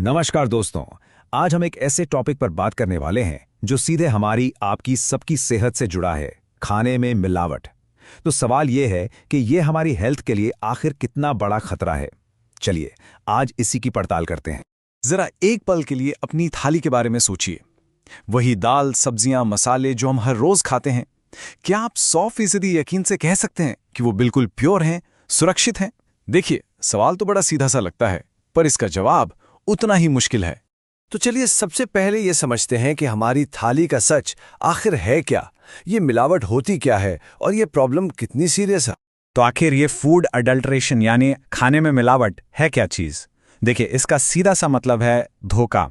नमस्कार दोस्तों। आज हम एक ऐसे टॉपिक पर बात करने वाले हैं जो सीधे हमारी आपकी सबकी सेहत से जुड़ा है, खाने में मिलावट। तो सवाल ये है कि ये हमारी हेल्थ के लिए आखिर कितना बड़ा खतरा है। चलिए आज इसी की पड़ताल करते हैं। जरा एक पल के लिए अपनी थाली के बारे में सोचिए। वही दाल, सब्जियां, मसाले जो हम हर रोज खाते हैं, क्या आप 100% यकीन से कह सकते हैं कि वो बिल्कुल प्योर हैं, सुरक्षित हैं? देखिए, सवाल तो बड़ा सीधा सा लगता है, पर इसका जवाब उतना ही मुश्किल है। तो चलिए सबसे पहले ये समझते हैं कि हमारी थाली का सच आखिर है क्या, ये मिलावट होती क्या है और ये प्रॉब्लम कितनी सीरियस है। तो आखिर ये फूड अडल्ट्रेशन यानी खाने में मिलावट है क्या चीज़? देखिए, इसका सीधा सा मतलब है धोखा।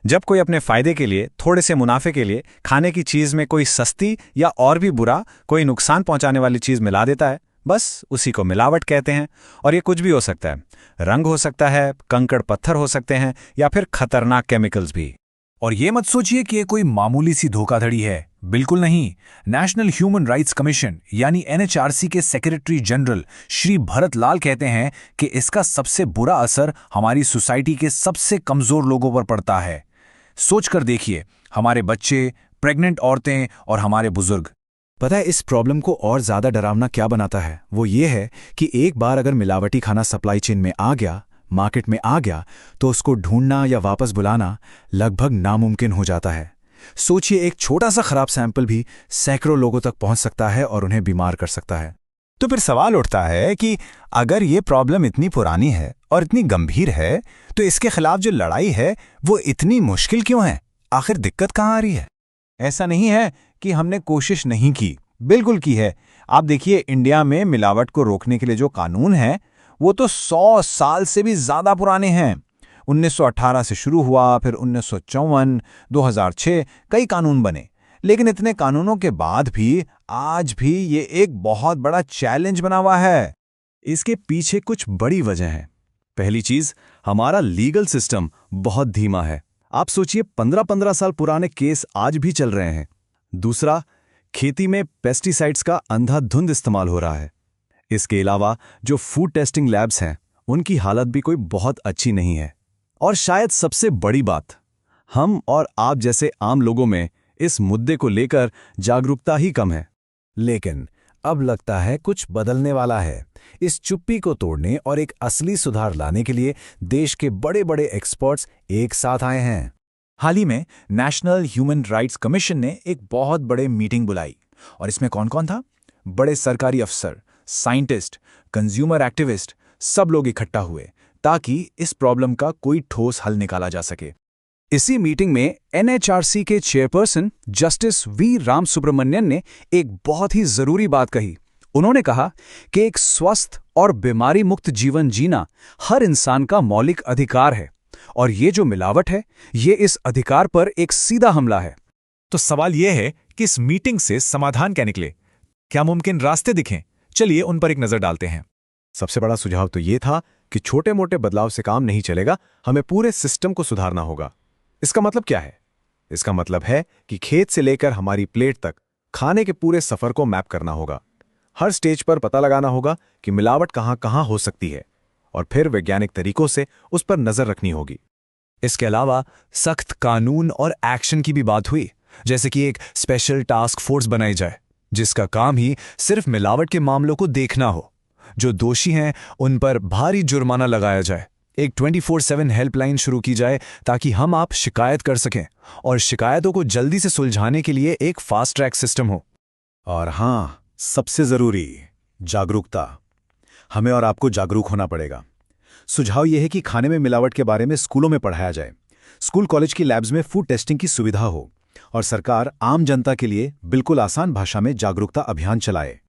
जब कोई अपने फायदे के लिए, थोड़े से मुनाफे के लिए खाने की चीज़ में कोई सस्ती या और भी बुरा, कोई नुकसान पहुंचाने वाली चीज़ मिला देता है, बस उसी को मिलावट कहते हैं। और ये कुछ भी हो सकता है, रंग हो सकता है, कंकड़ पत्थर हो सकते हैं, या फिर खतरनाक केमिकल्स भी। और ये मत सोचिए कि ये कोई मामूली सी धोखाधड़ी है, बिल्कुल नहीं। नेशनल ह्यूमन राइट्स कमीशन यानी NHRC के सेक्रेटरी जनरल श्री भरत लाल कहते हैं कि इसका सबसे बुरा असर हमारी सोसाइटी के सबसे कमजोर लोगों पर पड़ता है। सोचकर देखिए, हमारे बच्चे, प्रेग्नेंट औरतें और हमारे बुजुर्ग। पता है इस प्रॉब्लम को और ज्यादा डरावना क्या बनाता है? वो ये है कि एक बार अगर मिलावटी खाना सप्लाई चेन में आ गया, मार्केट में आ गया, तो उसको ढूंढना या वापस बुलाना लगभग नामुमकिन हो जाता है। सोचिए, एक छोटा सा खराब सैंपल भी सैकड़ों लोगों तक पहुंच सकता है और उन्हें बीमार कर सकता है। तो फिर सवाल उठता है कि अगर ये प्रॉब्लम इतनी पुरानी है और इतनी गंभीर है, तो इसके खिलाफ जो लड़ाई है वो इतनी मुश्किल क्यों है? आखिर दिक्कत कहाँ आ रही है? ऐसा नहीं है कि हमने कोशिश नहीं की, बिल्कुल की है। आप देखिए, इंडिया में मिलावट को रोकने के लिए जो कानून है वो तो 100 साल से भी ज्यादा पुराने हैं। 1918 से शुरू हुआ, फिर 1954, 2006 कई कानून बने। लेकिन इतने कानूनों के बाद भी आज भी ये एक बहुत बड़ा चैलेंज बना हुआ है। इसके पीछे कुछ बड़ी वजह है। पहली चीज, हमारा लीगल सिस्टम बहुत धीमा है। आप सोचिए, 15-15 साल पुराने केस आज भी चल रहे हैं। दूसरा, खेती में पेस्टिसाइड्स का अंधाधुंध इस्तेमाल हो रहा है। इसके अलावा जो फूड टेस्टिंग लैब्स हैं, उनकी हालत भी कोई बहुत अच्छी नहीं है। और शायद सबसे बड़ी बात, हम और आप जैसे आम लोगों में इस मुद्दे को लेकर जागरूकता ही कम है। लेकिन अब लगता है कुछ बदलने वाला है। इस चुप्पी को तोड़ने और एक असली सुधार लाने के लिए देश के बड़े बड़े एक्सपर्ट्स एक साथ आए हैं। हाल ही में नेशनल ह्यूमन राइट्स कमीशन ने एक बहुत बड़े मीटिंग बुलाई, और इसमें कौन कौन था? बड़े सरकारी अफसर, साइंटिस्ट, कंज्यूमर एक्टिविस्ट, सब लोग इकट्ठा हुए ताकि इस प्रॉब्लम का कोई ठोस हल निकाला जा सके। इसी मीटिंग में NHRC के chairperson justice V Ram Subramanian ने एक बहुत ही जरूरी बात कही। उन्होंने कहा कि एक स्वस्थ और बीमारी मुक्त जीवन जीना हर इंसान का मौलिक अधिकार है, और ये जो मिलावट है, ये इस अधिकार पर एक सीधा हमला है। तो सवाल यह है कि इस मीटिंग से समाधान क्या निकले? क्या मुमकिन रास्ते दिखें? चलिए उन पर एक नजर डालते हैं। सबसे बड़ा सुझाव तो ये था कि छोटे मोटे बदलाव से काम नहीं चलेगा, हमें पूरे सिस्टम को सुधारना होगा। इसका मतलब क्या है? इसका मतलब है कि खेत से लेकर हमारी प्लेट तक खाने के पूरे सफर को मैप करना होगा। हर स्टेज पर पता लगाना होगा कि मिलावट कहां कहां हो सकती है, और फिर वैज्ञानिक तरीकों से उस पर नजर रखनी होगी। इसके अलावा सख्त कानून और एक्शन की भी बात हुई, जैसे कि एक स्पेशल टास्क फोर्स बनाई जाए जिसका काम ही सिर्फ मिलावट के मामलों को देखना हो। जो दोषी हैं उन पर भारी जुर्माना लगाया जाए। एक 24/7 हेल्पलाइन शुरू की जाए ताकि हम आप शिकायत कर सकें, और शिकायतों को जल्दी से सुलझाने के लिए एक फास्ट ट्रैक सिस्टम हो। और हाँ, सबसे जरूरी, जागरूकता। हमें और आपको जागरूक होना पड़ेगा। सुझाव यह है कि खाने में मिलावट के बारे में स्कूलों में पढ़ाया जाए, स्कूल कॉलेज की लैब्स में फूड टेस्टिंग की सुविधा हो, और सरकार आम जनता के लिए बिल्कुल आसान भाषा में जागरूकता अभियान चलाए।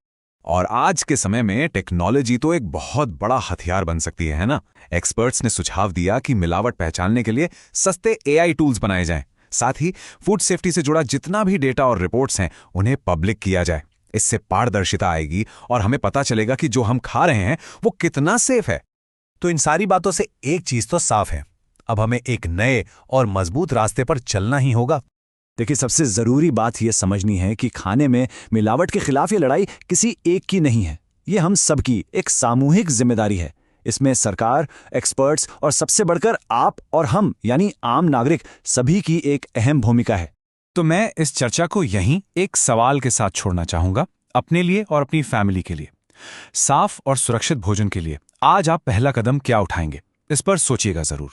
और आज के समय में टेक्नोलॉजी तो एक बहुत बड़ा हथियार बन सकती है ना? एक्सपर्ट्स ने सुझाव दिया कि मिलावट पहचानने के लिए सस्ते AI टूल्स बनाए जाएं। साथ ही फूड सेफ्टी से जुड़ा जितना भी डेटा और रिपोर्ट्स हैं उन्हें पब्लिक किया जाए। इससे पारदर्शिता आएगी और हमें पता चलेगा कि जो हम खा रहे हैं वो कितना सेफ है। तो इन सारी बातों से एक चीज तो साफ है, अब हमें एक नए और मजबूत रास्ते पर चलना ही होगा। देखिए, सबसे जरूरी बात यह समझनी है कि खाने में मिलावट के खिलाफ ये लड़ाई किसी एक की नहीं है, ये हम सबकी एक सामूहिक जिम्मेदारी है। इसमें सरकार, एक्सपर्ट्स और सबसे बढ़कर आप और हम यानी आम नागरिक सभी की एक अहम भूमिका है। तो मैं इस चर्चा को यहीं एक सवाल के साथ छोड़ना चाहूंगा, अपने लिए और अपनी फैमिली के लिए। साफ और सुरक्षित भोजन के लिए आज आप पहला कदम क्या उठाएंगे, इस पर सोचिएगा जरूर।